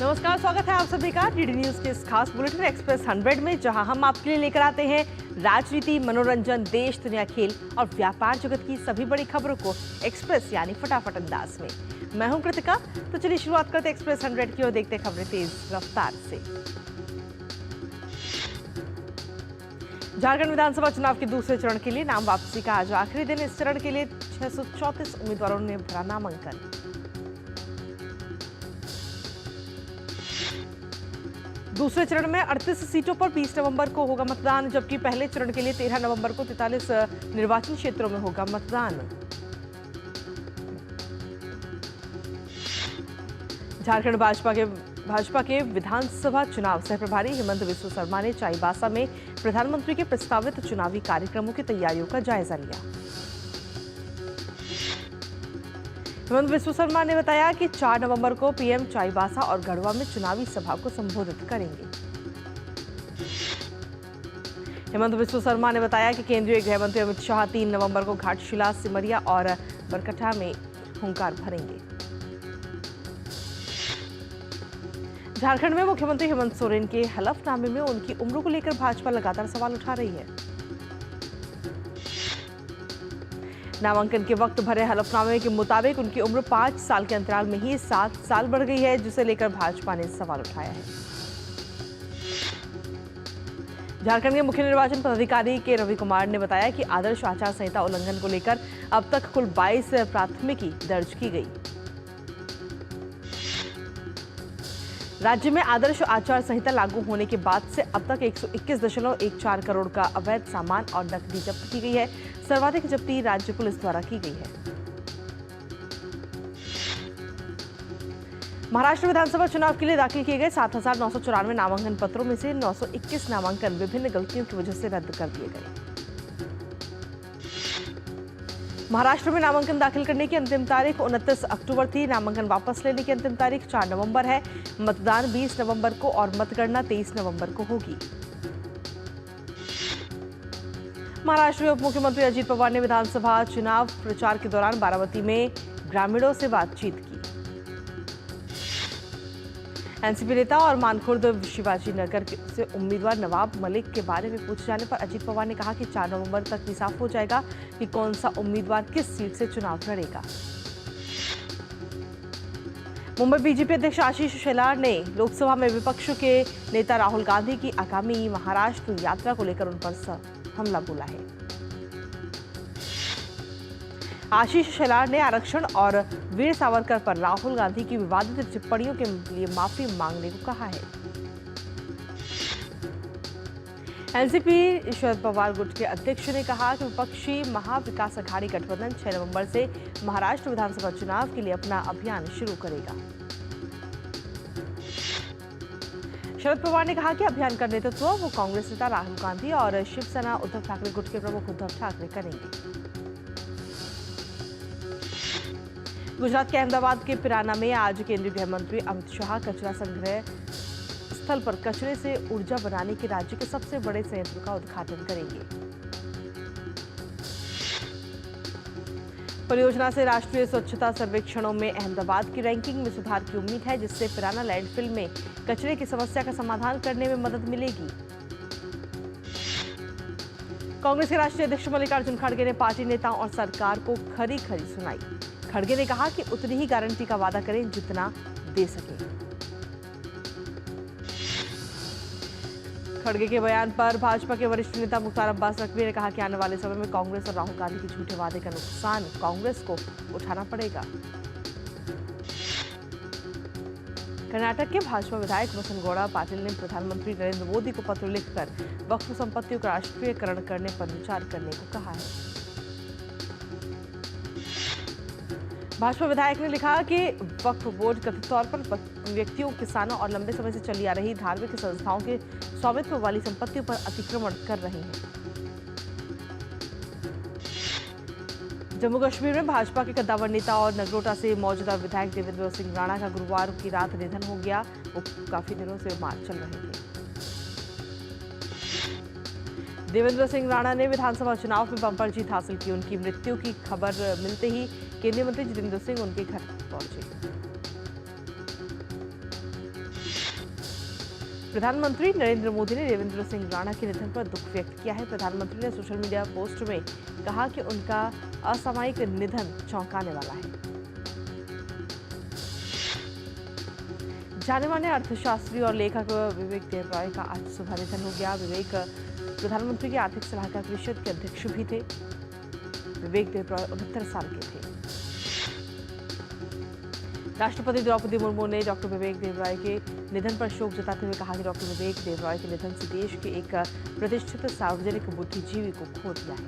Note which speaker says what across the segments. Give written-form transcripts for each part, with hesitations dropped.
Speaker 1: नमस्कार, स्वागत है आप सभी का डीडी न्यूज के इस खास बुलेटिन एक्सप्रेस 100 में, जहां हम आपके लिए लेकर आते हैं राजनीति, मनोरंजन, देश दुनिया, खेल और व्यापार जगत की सभी बड़ी खबरों को एक्सप्रेस यानी फटाफट अंदाज में। मैं हूं कृतिका। तो चलिए शुरुआत करते हैं एक्सप्रेस 100 की और देखते हैं खबरें तेज रफ्तार से। झारखंड विधानसभा चुनाव के दूसरे चरण के लिए नाम वापसी का आज आखिरी दिन। इस चरण के लिए 634 उम्मीदवारों ने भरा नामांकन। दूसरे चरण में 38 सीटों पर 20 नवंबर को होगा मतदान, जबकि पहले चरण के लिए 13 नवंबर को 43 निर्वाचन क्षेत्रों में होगा मतदान। झारखंड भाजपा के विधानसभा चुनाव सह प्रभारी हेमंत बिस्व शर्मा ने चाईबासा में प्रधानमंत्री के प्रस्तावित चुनावी कार्यक्रमों की तैयारियों का जायजा लिया। हेमंत बिस्व शर्मा ने बताया कि 4 नवंबर को पीएम चाईबासा और गढ़वा में चुनावी सभा को संबोधित करेंगे। हेमंत बिस्व शर्मा ने बताया कि केंद्रीय गृह मंत्री अमित शाह 3 नवंबर को घाटशिला, सिमरिया और बरकठा में हुंकार भरेंगे। झारखंड में मुख्यमंत्री हेमंत सोरेन के हलफनामे में उनकी उम्र को लेकर भाजपा लगातार सवाल उठा रही है। नामांकन के वक्त भरे हलफनामे के मुताबिक उनकी उम्र 5 साल के अंतराल में ही 7 साल बढ़ गई है, जिसे लेकर भाजपा ने सवाल उठाया है। झारखंड के मुख्य निर्वाचन पदाधिकारी के रवि कुमार ने बताया कि आदर्श आचार संहिता उल्लंघन को लेकर अब तक कुल 22 प्राथमिकी दर्ज की गई। राज्य में आदर्श आचार संहिता लागू होने के बाद से अब तक 121.14 करोड़ का अवैध सामान और नकदी जब्त की गई है। सर्वाधिक जब्ती राज्य पुलिस द्वारा की गई है। महाराष्ट्र विधानसभा चुनाव के लिए दाखिल किए गए 7,994 नामांकन पत्रों में से 921 नामांकन विभिन्न गलतियों की वजह से रद्द कर दिए गए। महाराष्ट्र में नामांकन दाखिल करने की अंतिम तारीख 29 अक्टूबर थी। नामांकन वापस लेने की अंतिम तारीख 4 नवंबर है। मतदान 20 नवंबर को और मतगणना 23 नवंबर को होगी। महाराष्ट्र में उप मुख्यमंत्री अजित पवार ने विधानसभा चुनाव प्रचार के दौरान बारामती में ग्रामीणों से बातचीत की। एनसीपी नेता और मानखुर्द शिवाजी नगर से उम्मीदवार नवाब मलिक के बारे में पूछे जाने पर अजित पवार ने कहा कि 4 नवंबर तक ही साफ हो जाएगा कि कौन सा उम्मीदवार किस सीट से चुनाव लड़ेगा। मुंबई बीजेपी अध्यक्ष आशीष शेलार ने लोकसभा में विपक्ष के नेता राहुल गांधी की आगामी महाराष्ट्र यात्रा को लेकर उन पर हमला बोला है। आशीष शेलार ने आरक्षण और वीर सावरकर पर राहुल गांधी की विवादित टिप्पणियों के लिए माफी मांगने को कहा है। एनसीपी शरद पवार गुट के अध्यक्ष ने कहा कि विपक्षी महाविकास अघाड़ी गठबंधन 6 नवंबर से महाराष्ट्र विधानसभा चुनाव के लिए अपना अभियान शुरू करेगा। शरद पवार ने कहा कि अभियान का नेतृत्व वो कांग्रेस नेता राहुल गांधी और शिवसेना उद्धव ठाकरे गुट के प्रमुख उद्धव ठाकरे करेंगे। गुजरात के अहमदाबाद के पिराना में आज केंद्रीय गृह मंत्री अमित शाह कचरा संग्रह स्थल पर कचरे से ऊर्जा बनाने के राज्य के सबसे बड़े संयंत्र का उद्घाटन करेंगे। परियोजना से राष्ट्रीय स्वच्छता सर्वेक्षणों में अहमदाबाद की रैंकिंग में सुधार की उम्मीद है, जिससे पिराना लैंडफिल में कचरे की समस्या का समाधान करने में मदद मिलेगी। कांग्रेस के राष्ट्रीय अध्यक्ष मल्लिकार्जुन खड़गे ने पार्टी नेताओं और सरकार को खरी खरी सुनाई। खड़गे ने कहा कि उतनी ही गारंटी का वादा करें जितना दे सके। खड़गे के बयान पर भाजपा के वरिष्ठ नेता मुख्तार अब्बास नकवी ने कहा कि आने वाले समय में कांग्रेस और राहुल गांधी के झूठे वादे का नुकसान कांग्रेस को उठाना पड़ेगा। कर्नाटक के भाजपा विधायक वसनगौड़ा पाटिल ने प्रधानमंत्री नरेंद्र मोदी को पत्र लिखकर वक्फ संपत्तियों का राष्ट्रीयकरण करने पर विचार करने को कहा है। भाजपा विधायक ने लिखा कि वक्फ बोर्ड कथित तौर पर व्यक्तियों, किसानों और लंबे समय से चली आ रही धार्मिक संस्थाओं के स्वामित्व वाली संपत्तियों पर अतिक्रमण कर रहे हैं। जम्मू कश्मीर में भाजपा के कद्दावर नेता और नगरोटा से मौजूदा विधायक देवेंद्र सिंह राणा का गुरुवार की रात निधन हो गया। वो काफी दिनों से बीमार चल रहे थे। देवेंद्र सिंह राणा ने विधानसभा चुनाव में बम्पर जीत हासिल की। उनकी मृत्यु की खबर मिलते ही केंद्रीय मंत्री जितेंद्र सिंह उनके घर पहुंचे। प्रधानमंत्री नरेंद्र मोदी ने देवेंद्र सिंह राणा के निधन पर दुख व्यक्त किया है। प्रधानमंत्री ने सोशल मीडिया पोस्ट में कहा कि उनका असामयिक निधन चौंकाने वाला है। जाने माने अर्थशास्त्री और लेखक विवेक देबरॉय का आज सुबह निधन हो गया। विवेक प्रधानमंत्री के आर्थिक सलाहकार परिषद के अध्यक्ष भी थे। विवेक देबरॉय 69 साल के थे। राष्ट्रपति द्रौपदी मुर्मू ने डॉक्टर विवेक देबरॉय के निधन पर शोक जताते हुए कहा कि डॉक्टर विवेक देबरॉय के निधन से देश के एक प्रतिष्ठित सार्वजनिक बुद्धिजीवी को खो दिया है।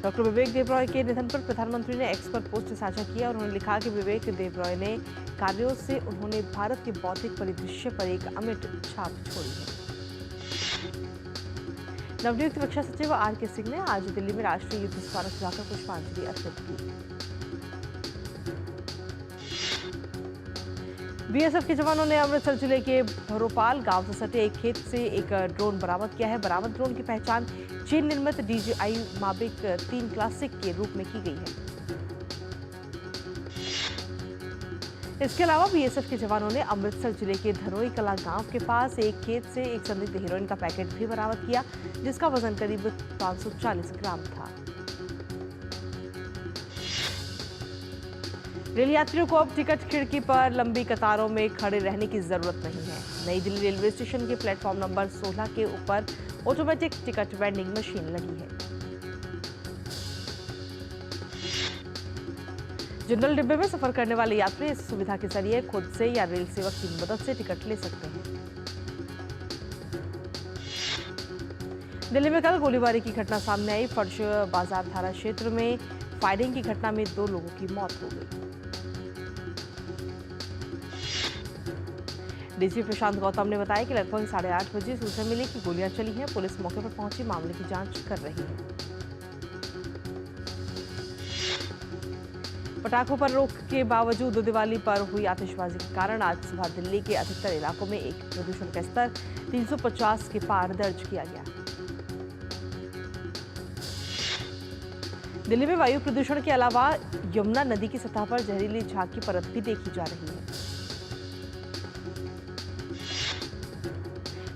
Speaker 1: डॉक्टर विवेक देबरॉय के निधन पर प्रधानमंत्री ने एक्स पर पोस्ट साझा किया और उन्होंने लिखा कि विवेक देबरॉय ने कार्यों से उन्होंने भारत के बौद्धिक परिदृश्य पर एक अमिट छाप छोड़ी है। नवनियुक्त रक्षा सचिव आर.के. सिंह ने आज दिल्ली में राष्ट्रीय युद्ध स्मारक जाकर पुष्पांजलि अर्पित की। बीएसएफ के जवानों ने अमृतसर जिले के भरोपाल गांव से सटे एक खेत से एक ड्रोन बरामद किया है। बरामद ड्रोन की पहचान चीन निर्मित DJI Mavic 3 क्लासिक के रूप में की गई है। इसके अलावा बीएसएफ के जवानों ने अमृतसर जिले के धनोई कला गांव के पास एक खेत से एक संदिग्ध हेरोइन का पैकेट भी बरामद किया, जिसका वजन करीब 540 ग्राम था। रेल यात्रियों को अब टिकट खिड़की पर लंबी कतारों में खड़े रहने की जरूरत नहीं है। नई दिल्ली रेलवे स्टेशन के प्लेटफॉर्म नंबर 16 के ऊपर ऑटोमेटिक टिकट वेंडिंग मशीन लगी है। जनरल डिब्बे में सफर करने वाले यात्री इस सुविधा के जरिए खुद से या रेल सेवक की मदद से टिकट ले सकते हैं। दिल्ली में कल गोलीबारी की घटना सामने आई। फर्श बाजार थाना क्षेत्र में फायरिंग की घटना में 2 लोगों की मौत हो गई। डीसीपी प्रशांत गौतम ने बताया कि लगभग 8:30 बजे सूचना मिली कि गोलियां चली हैं। पुलिस मौके पर पहुंची मामले की जांच कर रही है। पटाखों पर रोक के बावजूद दिवाली पर हुई आतिशबाजी के कारण आज सुबह दिल्ली के अधिकतर इलाकों में एक प्रदूषण का स्तर 350 के पार दर्ज किया गया। दिल्ली में वायु प्रदूषण के अलावा यमुना नदी की सतह पर जहरीली झाग की परत भी देखी जा रही है।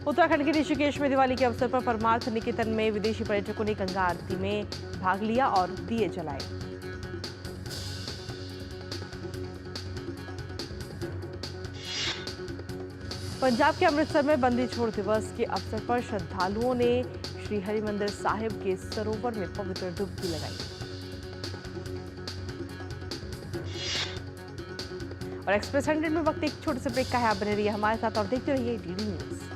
Speaker 1: उत्तराखंड के ऋषिकेश में दिवाली के अवसर पर परमार्थ निकेतन में विदेशी पर्यटकों ने गंगा आरती में भाग लिया और दिए जलाए। पंजाब के अमृतसर में बंदी छोड़ दिवस के अवसर पर श्रद्धालुओं ने श्री हरिमंदिर साहिब के सरोवर में पवित्र डुबकी लगाई। और एक्सप्रेस 100 में वक्त एक छोटे से ब्रेक का है। आप बने रहिए हमारे साथ और देखते रहिए डीडी न्यूज।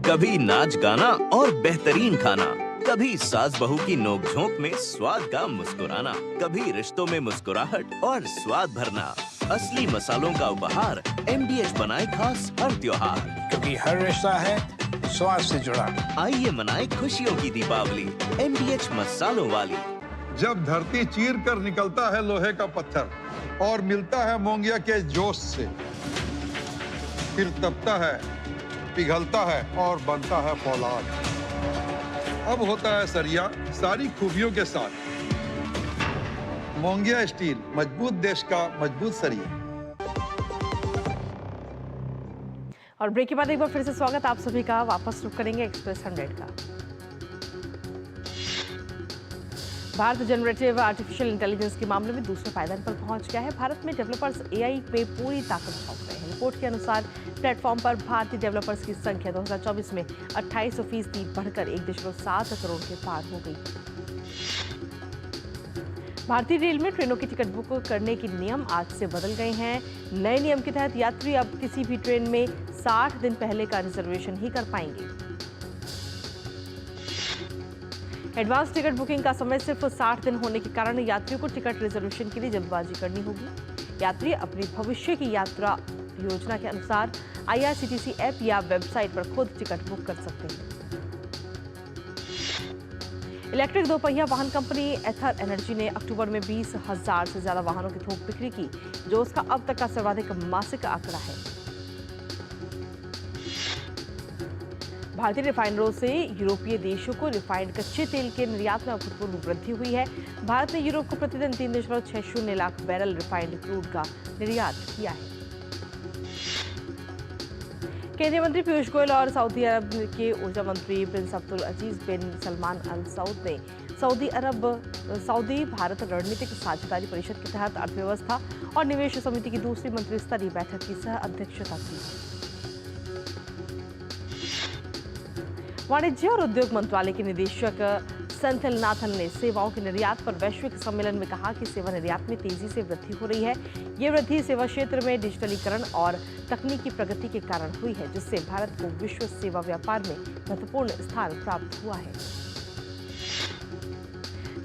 Speaker 2: कभी नाच गाना और बेहतरीन खाना, कभी सास बहू की नोक-झोंक में स्वाद का मुस्कुराना, कभी रिश्तों में मुस्कुराहट और स्वाद भरना। असली मसालों का उपहार MDH बनाए खास हर त्योहार,
Speaker 3: क्योंकि हर रिश्ता है स्वाद से जुड़ा।
Speaker 2: आइए मनाए खुशियों की दीपावली MDH मसालों वाली।
Speaker 4: जब धरती चीर कर निकलता है लोहे का पत्थर और मिलता है मोंगिया के जोश से, फिर तपता है, पिघलता है और बनता है फौलाद। अब होता है सरिया सारी खूबियों के साथ। मोंगिया स्टील, मजबूत देश का मजबूत सरिया।
Speaker 1: और ब्रेक के बाद एक बार फिर से स्वागत आप सभी का। वापस रुक करेंगे एक्सप्रेस 100 का। भारत जनरेटिव आर्टिफिशियल इंटेलिजेंस के मामले में दूसरे पायदान पर पहुंच गया है। भारत में डेवलपर्स AI पे पूरी ताकत झोंक रहे हैं। रिपोर्ट के अनुसार प्लेटफॉर्म पर भारतीय डेवलपर्स की संख्या 2024 में 28% बढ़कर 1.7 करोड़ के पार हो गई। भारतीय रेल में ट्रेनों की टिकट बुक करने के नियम आज से बदल गए हैं। नए नियम के तहत यात्री अब किसी भी ट्रेन में 60 दिन पहले का रिजर्वेशन ही कर पाएंगे। एडवांस टिकट बुकिंग का समय सिर्फ 60 दिन होने के कारण यात्रियों को टिकट रिजर्वेशन के लिए जल्दबाजी करनी होगी। यात्री अपनी भविष्य की यात्रा योजना के अनुसार IRCTC ऐप या वेबसाइट पर खुद टिकट बुक कर सकते हैं। इलेक्ट्रिक दोपहिया वाहन कंपनी एथर एनर्जी ने अक्टूबर में 20,000 से ज्यादा वाहनों की थोक बिक्री की, जो उसका अब तक का सर्वाधिक मासिक आंकड़ा है। भारतीय रिफाइनरों से यूरोपीय देशों को रिफाइंड कच्चे तेल के निर्यात में अभूतपूर्व वृद्धि हुई है। भारत ने यूरोप को प्रतिदिन 3.60 लाख बैरल रिफाइंड क्रूड का निर्यात किया है। केंद्रीय मंत्री पीयूष गोयल और सऊदी अरब के ऊर्जा मंत्री प्रिंस अब्दुल अजीज बिन सलमान अल सऊद ने सऊदी भारत रणनीतिक साझेदारी परिषद के तहत अर्थव्यवस्था और निवेश समिति की दूसरी मंत्री स्तरीय बैठक की सह अध्यक्षता की। वाणिज्य और उद्योग मंत्रालय के निदेशक सेंथिल नाथन ने सेवाओं के निर्यात पर वैश्विक सम्मेलन में कहा कि सेवा निर्यात में तेजी से वृद्धि हो रही है। ये वृद्धि सेवा क्षेत्र में डिजिटलीकरण और तकनीकी प्रगति के कारण हुई है, जिससे भारत को विश्व सेवा व्यापार में महत्वपूर्ण स्थान प्राप्त हुआ है।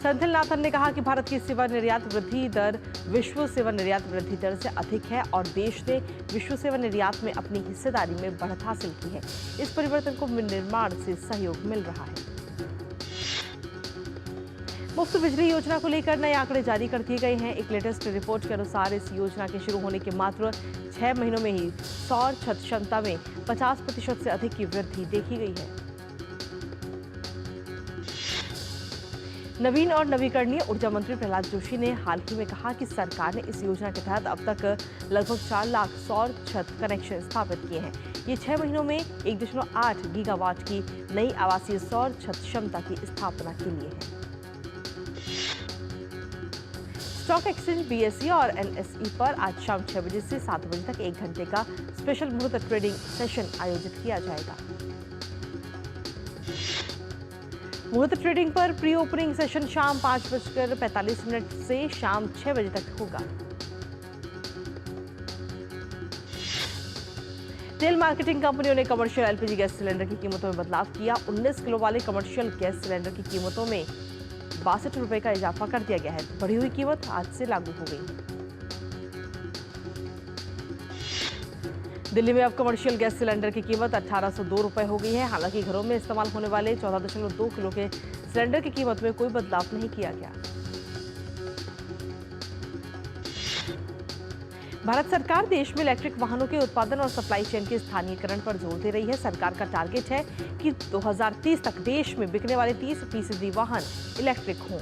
Speaker 1: सेंथिल नाथन ने कहा कि भारत की सेवा निर्यात वृद्धि दर विश्व सेवा निर्यात वृद्धि दर से अधिक है और देश ने विश्व सेवा निर्यात में अपनी हिस्सेदारी में बढ़त हासिल की है। इस परिवर्तन को निर्माण से सहयोग मिल रहा है। मुफ्त बिजली योजना को लेकर नए आंकड़े जारी कर दिए गए हैं। एक लेटेस्ट रिपोर्ट के अनुसार इस योजना के शुरू होने के मात्र 6 महीनों में ही सौर छत क्षमता में 50% से अधिक की वृद्धि देखी गई है। नवीन और नवीकरणीय ऊर्जा मंत्री प्रहलाद जोशी ने हाल ही में कहा कि सरकार ने इस योजना के तहत अब तक लगभग 4 लाख सौर छत कनेक्शन स्थापित किए हैं। ये 6 महीनों में 1.8 गीगावाट की नई आवासीय सौर छत क्षमता की स्थापना के लिए है। स्टॉक एक्सचेंज बीएसई और एनएसई पर आज शाम 6 बजे से 7 बजे तक 1 घंटे का स्पेशल मुहूर्त ट्रेडिंग सेशन आयोजित किया जाएगा। मुहूर्त ट्रेडिंग पर प्री ओपनिंग सेशन शाम 5:45 से शाम 6 बजे तक होगा। तेल मार्केटिंग कंपनियों ने कमर्शियल एलपीजी गैस सिलेंडर की कीमतों में बदलाव किया। 19 किलो वाले कमर्शियल गैस सिलेंडर की कीमतों में 62 रुपए का इजाफा कर दिया गया है। बढ़ी हुई कीमत आज से लागू हो गई है। दिल्ली में अब कमर्शियल गैस सिलेंडर की कीमत 1802 रुपए हो गई है। हालांकि घरों में इस्तेमाल होने वाले 14.2 किलो के सिलेंडर की कीमत में कोई बदलाव नहीं किया गया। भारत सरकार देश में इलेक्ट्रिक वाहनों के उत्पादन और सप्लाई चेन के स्थानीयकरण पर जोर दे रही है। सरकार का टारगेट है कि 2030 तक देश में बिकने वाले 30% वाहन इलेक्ट्रिक हों।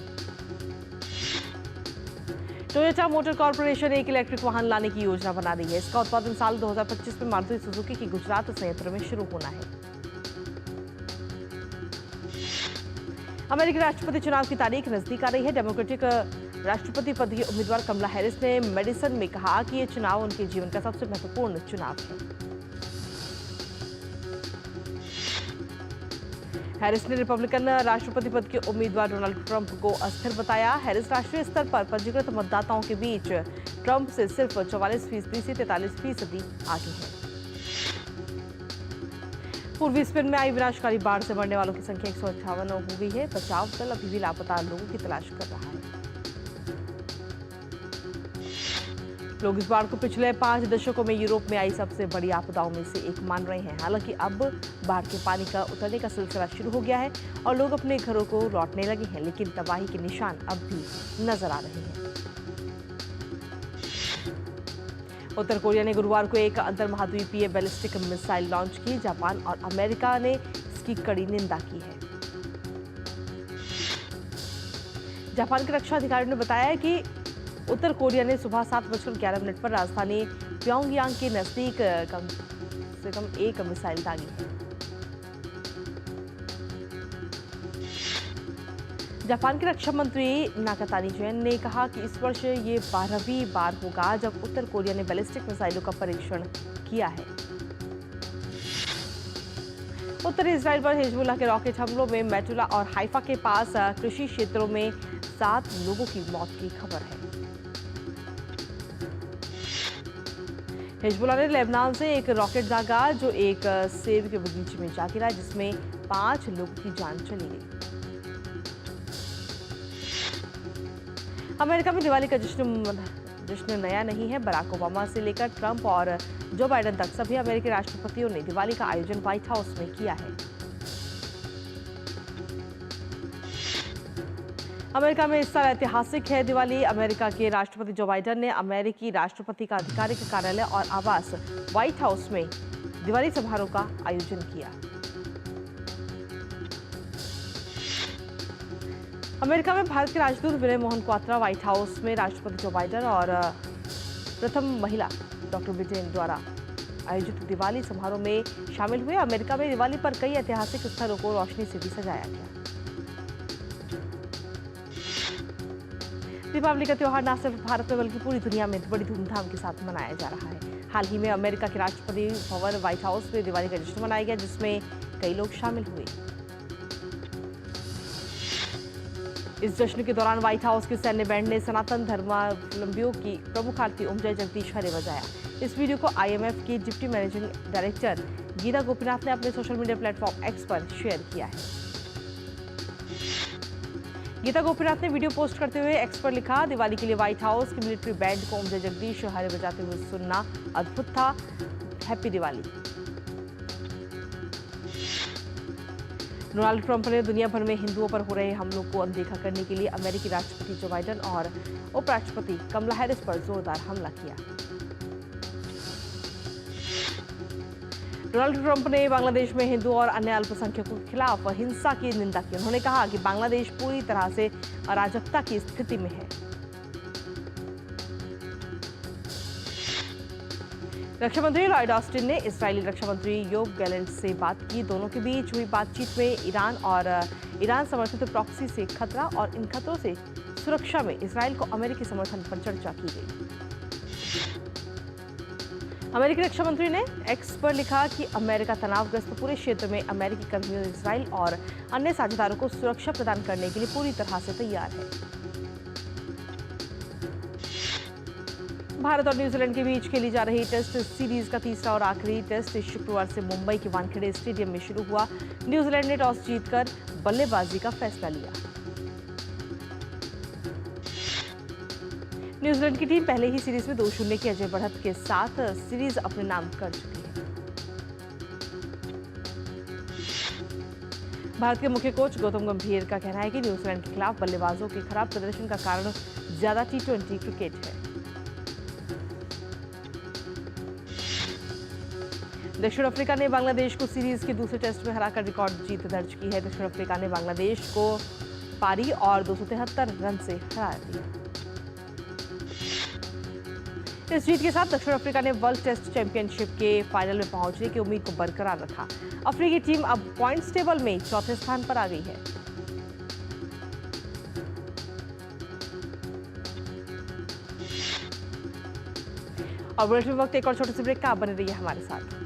Speaker 1: टोयोटा मोटर कॉर्पोरेशन एक इलेक्ट्रिक वाहन लाने की योजना बना रही है। इसका उत्पादन साल 2025 में मारुति सुजुकी की गुजरात संयंत्र में शुरू होना है। अमेरिकी राष्ट्रपति चुनाव की तारीख नजदीक आ रही है। डेमोक्रेटिक राष्ट्रपति पद की उम्मीदवार कमला हैरिस ने मेडिसन में कहा कि यह चुनाव उनके जीवन का सबसे महत्वपूर्ण चुनाव है। हैरिस ने रिपब्लिकन राष्ट्रपति पद के उम्मीदवार डोनाल्ड ट्रंप को अस्थिर बताया। हैरिस राष्ट्रीय स्तर पर पंजीकृत मतदाताओं के बीच ट्रंप से सिर्फ 44% से 43% आगे है। पूर्वी स्पेन में आई विनाशकारी बाढ़ से मरने वालों की संख्या 158 हो गई है। बचाव दल अभी भी लापता लोगों की तलाश कर रहा है। लोग इस बाढ़ को पिछले 5 दशकों में यूरोप में आई सबसे बड़ी आपदाओं में से एक मान रहे हैं। हालांकि अब बाढ़ के पानी का उतरने का सिलसिला शुरू हो गया है और लोग अपने घरों को लौटने लगे हैं, लेकिन तबाही के निशान अब भी नजर आ रहे हैं। उत्तर कोरिया ने गुरुवार को एक अंतर महाद्वीपीय बैलिस्टिक मिसाइल लॉन्च की। जापान और अमेरिका ने इसकी कड़ी निंदा की है। जापान के रक्षा अधिकारियों ने बताया कि उत्तर कोरिया ने सुबह 7:11 पर राजधानी प्योंगयांग के नजदीक कम से कम एक मिसाइल दागी है। जापान के रक्षा मंत्री नाकातानी जैन ने कहा कि इस वर्ष ये 12वीं बार होगा जब उत्तर कोरिया ने बैलिस्टिक मिसाइलों का परीक्षण किया है। उत्तरी इजराइल पर हिजबुल्लाह के रॉकेट हमलों में मेटुला और हाइफा के पास कृषि क्षेत्रों में 7 लोगों की मौत की खबर है। हिजबुल्लाह ने लेबनान से एक रॉकेट दागा जो एक सेब के बगीचे में जा गिरा, जिसमें 5 लोगों की जान चली गई। अमेरिका में दिवाली का जश्न नया नहीं है। बराक ओबामा से लेकर ट्रंप और जो बाइडेन तक सभी अमेरिकी राष्ट्रपतियों ने दिवाली का आयोजन व्हाइट हाउस में किया है। अमेरिका में इस साल ऐतिहासिक है दिवाली। अमेरिका के राष्ट्रपति जो बाइडेन ने अमेरिकी राष्ट्रपति का आधिकारिक कार्यालय और आवास व्हाइट हाउस में दिवाली समारोह का आयोजन किया। अमेरिका में भारत के राजदूत विनय मोहन क्वात्रा व्हाइट हाउस में राष्ट्रपति जो बाइडेन और प्रथम महिला डॉक्टर ब्रिटेन द्वारा आयोजित दिवाली समारोह में शामिल हुए। अमेरिका में दिवाली पर कई ऐतिहासिक स्थलों को रोशनी से भी सजाया गया। दीपावली का त्योहार न सिर्फ भारत में बल्कि पूरी दुनिया में बड़ी धूमधाम के साथ मनाया जा रहा है। हाल ही में अमेरिका के राष्ट्रपति भवन व्हाइट हाउस में दिवाली का जश्न मनाया गया, जिसमें कई लोग शामिल हुए। इस जश्न के दौरान व्हाइट हाउस के सैन्य बैंड ने सनातन धर्मावलंबियों की प्रमुख आरती ओम जय जगदीश हरे बजाया। इस वीडियो को आईएमएफ की deputy managing director Gita Gopinath ने अपने सोशल मीडिया प्लेटफॉर्म एक्स पर शेयर किया है। गीता गोपीनाथ ने वीडियो पोस्ट करते हुए एक्स पर लिखा, दिवाली के लिए व्हाइट हाउस की मिलिट्री बैंड को ओम जय जगदीश हरे बजाते हुए सुनना अद्भुत था। हैप्पी दिवाली। डोनाल्ड ट्रंप ने दुनिया भर में हिंदुओं पर हो रहे हमलों को अनदेखा करने के लिए अमेरिकी राष्ट्रपति जो बाइडेन और उपराष्ट्रपति कमला हैरिस पर जोरदार हमला किया। डोनाल्ड ट्रंप ने बांग्लादेश में हिंदू और अन्य अल्पसंख्यकों के खिलाफ हिंसा की निंदा की। उन्होंने कहा कि बांग्लादेश पूरी तरह से अराजकता की स्थिति में है। रक्षा मंत्री लॉयड ऑस्टिन ने इस्राएली रक्षा मंत्री योव गैलेंट से बात की। दोनों के बीच हुई बातचीत में ईरान और ईरान समर्थित प्रॉक्सी से खतरा और इन खतरों से सुरक्षा में इस्राएल को अमेरिकी समर्थन पर चर्चा की गई। अमेरिकी रक्षा मंत्री ने एक्स पर लिखा कि अमेरिका तनावग्रस्त पूरे क्षेत्र में अमेरिकी कर्मियों, इस्राएल और अन्य साझेदारों को सुरक्षा प्रदान करने के लिए पूरी तरह से तैयार है। भारत और न्यूजीलैंड के बीच खेली जा रही टेस्ट सीरीज का तीसरा और आखिरी टेस्ट शुक्रवार से मुंबई के वानखेड़े स्टेडियम में शुरू हुआ। न्यूजीलैंड ने टॉस जीतकर बल्लेबाजी का फैसला लिया। न्यूजीलैंड की टीम पहले ही सीरीज में 2-0 की अजय बढ़त के साथ सीरीज अपने नाम कर चुकी है। भारत के मुख्य कोच गौतम गंभीर का कहना है कि न्यूजीलैंड के खिलाफ बल्लेबाजों के खराब प्रदर्शन का कारण ज्यादा T20 क्रिकेट है। दक्षिण अफ्रीका ने बांग्लादेश को सीरीज के दूसरे टेस्ट में हराकर रिकॉर्ड जीत दर्ज की है। दक्षिण अफ्रीका ने बांग्लादेश को पारी और 273 रन से हरा दिया। इस जीत के साथ दक्षिण अफ्रीका ने वर्ल्ड टेस्ट चैंपियनशिप के फाइनल में पहुंचने की उम्मीद को बरकरार रखा। अफ्रीकी टीम अब पॉइंट्स टेबल में चौथे स्थान पर आ गई है। और बुलेटिन में वक्त एक और छोटे से ब्रेक का, आप बने रहिए हमारे साथ।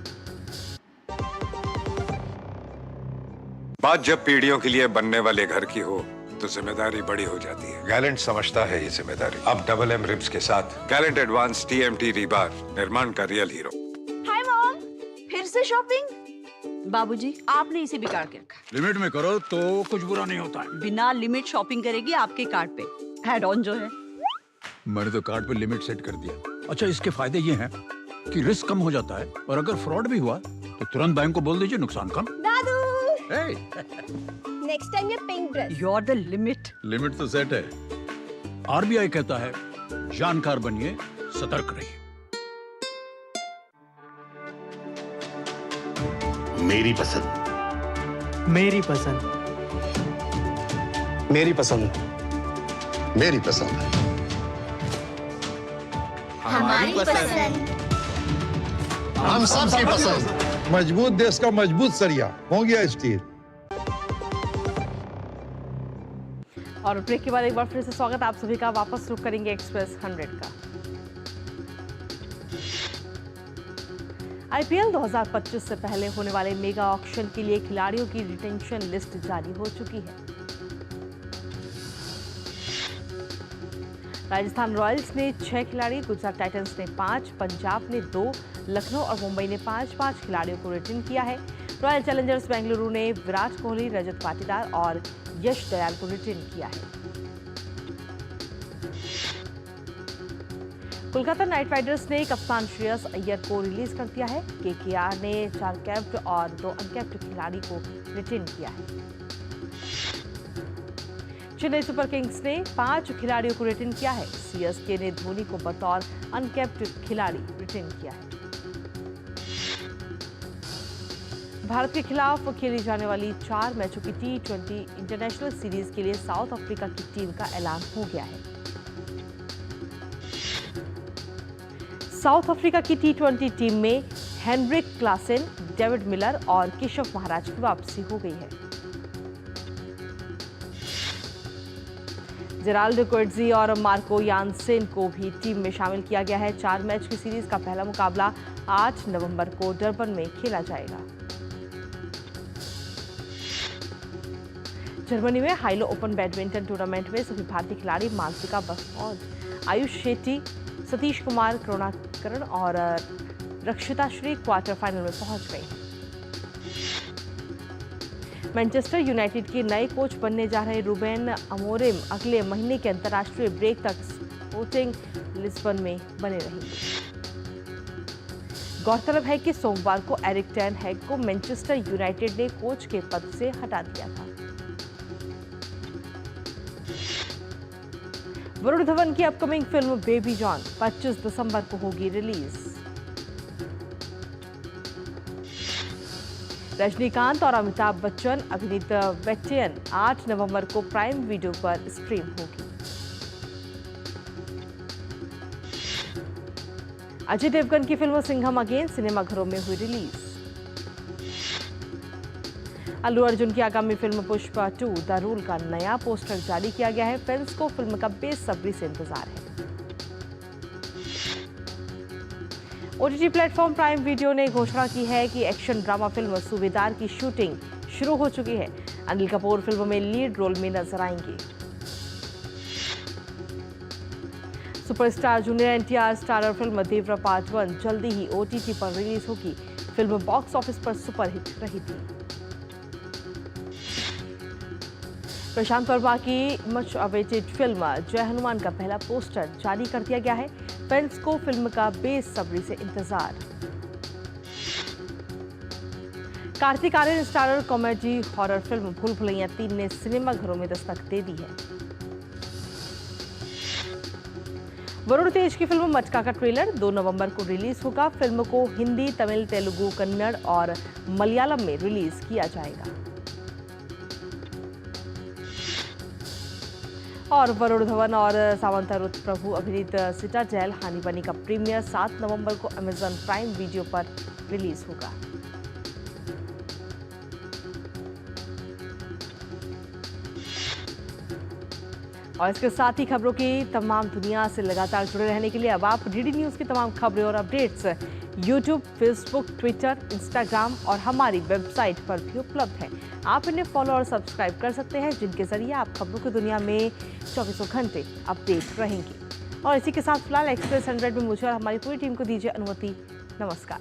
Speaker 5: बात जब पीढ़ियों के लिए बनने वाले घर की हो तो जिम्मेदारी बड़ी हो जाती है।
Speaker 6: गैलेंट समझता है ये जिम्मेदारी। अब डबल एम रिब्स के साथ
Speaker 5: गैलेंट एडवांस TMT रीबार, निर्माण का रियल हीरो।
Speaker 7: हाय मॉम, फिर से शॉपिंग? बाबूजी, आपने इसे बिगाड़ के रखा।
Speaker 3: लिमिट में करो तो कुछ बुरा नहीं होता है।
Speaker 7: बिना लिमिट शॉपिंग करेगी आपके कार्ड पे ऐड ऑन जो है।
Speaker 3: मैंने तो कार्ड पे लिमिट सेट कर दिया। अच्छा, इसके फायदे ये हैं कि रिस्क कम हो जाता है और अगर फ्रॉड भी हुआ तो तुरंत बैंक को बोल दीजिए, नुकसान कम।
Speaker 8: दादू,
Speaker 7: नेक्स्ट टाइम ये pink dress. You are the limit.
Speaker 3: Limit तो सेट है। RBI कहता है जानकार बनिए, सतर्क रहिए।
Speaker 9: मेरी पसंद,
Speaker 10: मेरी पसंद,
Speaker 9: मेरी पसंद, मेरी पसंद,
Speaker 8: हमारी पसंद,
Speaker 9: हम सबकी पसंद।
Speaker 4: मजबूत देश का मजबूत सरिया होंगे स्टील।
Speaker 1: और ब्रेक के बाद एक बार फिर से स्वागत आप सभी का। वापस रुक करेंगे एक्सप्रेस 100 का। IPL 2025 से पहले होने वाले मेगा ऑक्शन के लिए खिलाड़ियों की रिटेंशन लिस्ट जारी हो चुकी है। राजस्थान रॉयल्स ने 6 खिलाड़ी, गुजरात टाइटंस ने 5, पंजाब ने 2, लखनऊ और मुंबई ने 5-5 खिलाड़ियों को रिटेन किया है। रॉयल चैलेंजर्स बेंगलुरु ने विराट कोहली, रजत पाटीदार और यश दयाल को रिटेन किया है। कोलकाता नाइट राइडर्स ने कप्तान श्रेयस अय्यर को रिलीज कर दिया है। KKR ने 4 कैप्ड और 2 अनकैप्ड खिलाड़ी को रिटेन किया है। चेन्नई सुपर किंग्स ने 5 खिलाड़ियों को रिटेन किया है। CSK ने धोनी को बतौर अनकैप्ड खिलाड़ी रिटेन किया है। भारत के खिलाफ खेली जाने वाली 4 मैचों की T20 इंटरनेशनल सीरीज के लिए साउथ अफ्रीका की टीम का ऐलान हो गया है। साउथ अफ्रीका की T20 टीम में हेनरिक क्लासेन, डेविड मिलर और केशव महाराज की वापसी हो गई है। जेराल्डो कोएट्जी और मार्को यानसेन को भी टीम में शामिल किया गया है। 4 मैच की सीरीज का पहला मुकाबला 8 नवंबर को डरबन में खेला जाएगा। जर्मनी में हाइलो ओपन बैडमिंटन टूर्नामेंट में सभी भारतीय खिलाड़ी मालविका बसौद, आयुष शेट्टी, सतीश कुमार, करुणाकरण और रक्षिता श्री क्वार्टर फाइनल में पहुंच गए हैं। मैनचेस्टर यूनाइटेड के नए कोच बनने जा रहे रूबेन अमोरिम अगले महीने के अंतर्राष्ट्रीय ब्रेक तक स्पोर्टिंग लिस्बन में बने रहेंगे। गौरतलब है कि सोमवार को एरिक टेन हैग को मैनचेस्टर यूनाइटेड ने कोच के पद से हटा दिया था। वरुण धवन की अपकमिंग फिल्म बेबी जॉन 25 दिसंबर को होगी रिलीज। रजनीकांत और अमिताभ बच्चन अभिनीत वेटेरियन 8 नवंबर को प्राइम वीडियो पर स्ट्रीम होगी। अजय देवगन की फिल्म सिंघम अगेन सिनेमाघरों में हुई रिलीज। अल्लू अर्जुन की आगामी फिल्म पुष्पा 2 द रूल का नया पोस्टर जारी किया गया है। फैंस को फिल्म का बेसब्री से इंतजार है। ओटीटी प्लेटफॉर्म प्राइम वीडियो ने घोषणा की है कि एक्शन ड्रामा फिल्म सूबेदार की शूटिंग शुरू हो चुकी है। अनिल कपूर फिल्म में लीड रोल में नजर आएंगे। Superstar junior NTR starrer film Devara part 1 जल्दी ही ओटीटी पर रिलीज होगी। फिल्म बॉक्स ऑफिस पर सुपरहिट रही थी। प्रशांत वर्मा की मच अवेटेड फिल्म जय हनुमान का पहला पोस्टर जारी कर दिया गया है। फैंस को फिल्म का बेसब्री से इंतजार। Kartik Aaryan starrer comedy horror film Bhool Bhulaiyaa 3 ने सिनेमाघरों में दस्तक दे दी है। वरुण तेज की फिल्म मटका का ट्रेलर 2 नवंबर को रिलीज होगा। फिल्म को हिंदी, तमिल, तेलुगु, कन्नड़ और मलयालम में रिलीज किया जाएगा। और वरुण धवन और सामंथा रुथ प्रभु अभिनीत सिटाडेल हानी बनी का प्रीमियर 7 नवंबर को अमेजन प्राइम वीडियो पर रिलीज होगा। और इसके साथ ही खबरों की तमाम दुनिया से लगातार जुड़े रहने के लिए अब आप डीडी न्यूज की तमाम खबरें और updates YouTube, Facebook, Twitter, Instagram और हमारी वेबसाइट पर भी उपलब्ध हैं। आप इन्हें फॉलो और सब्सक्राइब कर सकते हैं, जिनके जरिए आप खबरों की दुनिया में 24 घंटे अपडेट रहेंगे। और इसी के साथ फिलहाल एक्सप्रेस 100 में मुझे और हमारी पूरी टीम को दीजिए अनुमति। नमस्कार।